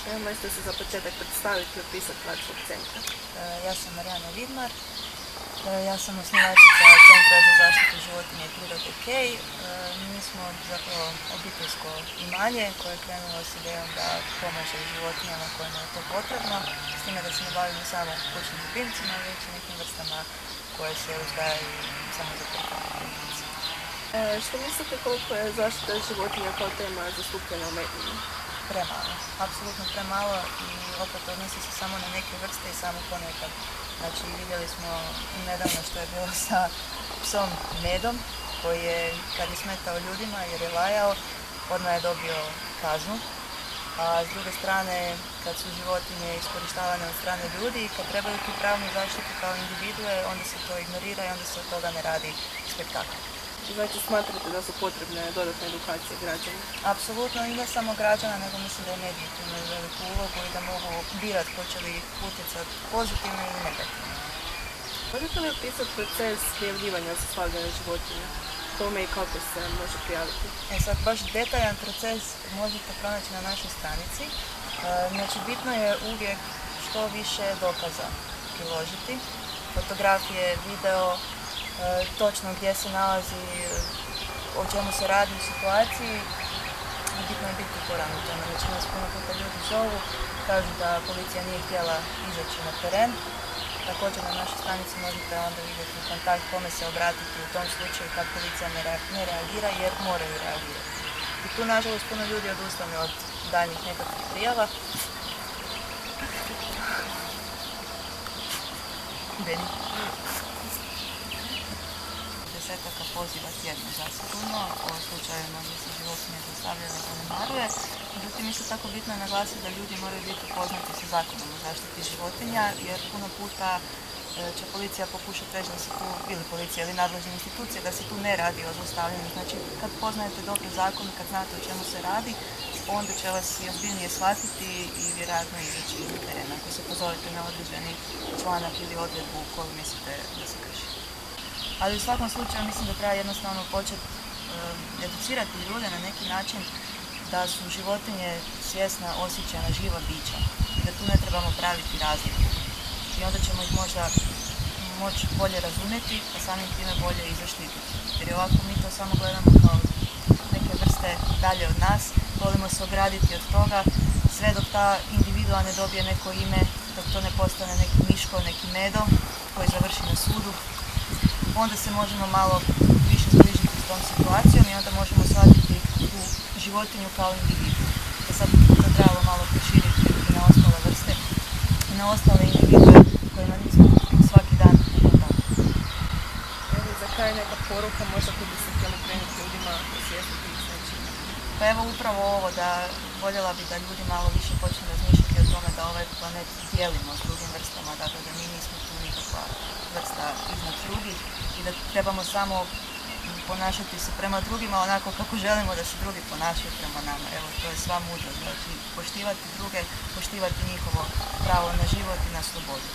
Možete se za početak predstaviti i opisati rad svog centra? Ja sam Marijana Vidmar, ja sam osnivačica Centra za zaštitu životinja i prirode Kej. Mi smo zapravo obiteljsko imanje koje je krenulo s idejom da pomaže životinjama kojima je to potrebno, s time da se ne bavimo samo kućnim ljubimcima, već i nekim vrstama koje se uzgajaju samo za potrebe. Što mislite koliko je zaštita životinja kao tema zastupljena u medijima? Premalo, apsolutno premalo i opet odnosi se samo na neke vrste i samo ponekad. Znači vidjeli smo nedavno što je bilo sa psom Medom koji je kad je smetao ljudima jer je lajao, odmah je dobio kaznu. A s druge strane kad su životinje iskorištavane od strane ljudi i kad trebaju tu pravnu zaštitu kao individue, onda se to ignorira i onda se od toga ne radi spektakl. Znači smatrate da su potrebne dodatne edukacije građana? Apsolutno i ne samo građana, nego mislim da je mediji tu imaju veliku ulogu i da mogu birati hoće li utjecati pozitivno ili negativno. Možete li opisati proces prijavljivanja zlostavljanja životinja? Kome i kako se može prijaviti? Sad baš detaljan proces možete pronaći na našoj stranici. Znači bitno je uvijek što više dokaza priložiti. Fotografije, video, točno gdje se nalazi, o čemu se radi u situaciji. Bitno je biti uporan. Znači nas puno puta ljudi zovu, kažu da policija nije htjela izaći na teren. Također na našoj stranici možete onda vidjeti kontakt kome se obratiti u tom slučaju kad policija ne reagira jer moraju reagirati. I tu nažalost puno ljudi odustane od daljnjih nekakvih prijava. Desetaka poziva tjedno zasigurno o slučajevima gdje se životinje zlostavljaju i zanemaruje. Međutim, isto tako bitno je naglasiti da ljudi moraju biti upoznati sa zakonom o zaštiti životinja, jer puno puta će policija pokušati reći da se tu, ili policija ili nadležne institucije, da se tu ne radi o zlostavljanju. Znači, kad poznajete dobro zakon, kad znate o čemu se radi, onda će vas i ozbiljnije shvatiti i vjerojatno izaći na teren ako se pozovete na određeni članak ili odredbu koju mislite da se krši. Ali u svakom slučaju mislim da treba jednostavno početi educirati ljude na neki način da su životinje svjesna, osjećajna, živa bića i da tu ne trebamo praviti razliku. I onda ćemo ih možda moći bolje razumjeti, a samim time bolje i zaštititi. Jer ovako mi to samo gledamo kao neke vrste dalje od nas, volimo se ograditi od toga, sve dok ta individua ne dobije neko ime, dok to ne postane neki Miško, neki Medo koji završi na sudu, onda se možemo malo više zbližiti s tom situacijom i onda možemo shvatiti tu životinju kao individu. Da sad to trebalo malo proširiti i na ostale vrste i na ostale individue kojima nismo svaki dan u kontaktu. Evo za kraj neka poruka, možda koji bi se htjeli krenuti ljudima osvijestiti i znači. Pa evo upravo ovo da voljela bi da ljudi malo više počnu razmišljati o tome da ovaj planet dijelimo s drugim vrstama, dakle da mi nismo tu nikakva vrsta iznad drugih i da trebamo samo ponašati se prema drugima onako kako želimo da se drugi ponašaju prema nama. Evo, to je sva mudrost, znači poštivati druge, poštivati njihovo pravo na život i na slobodu.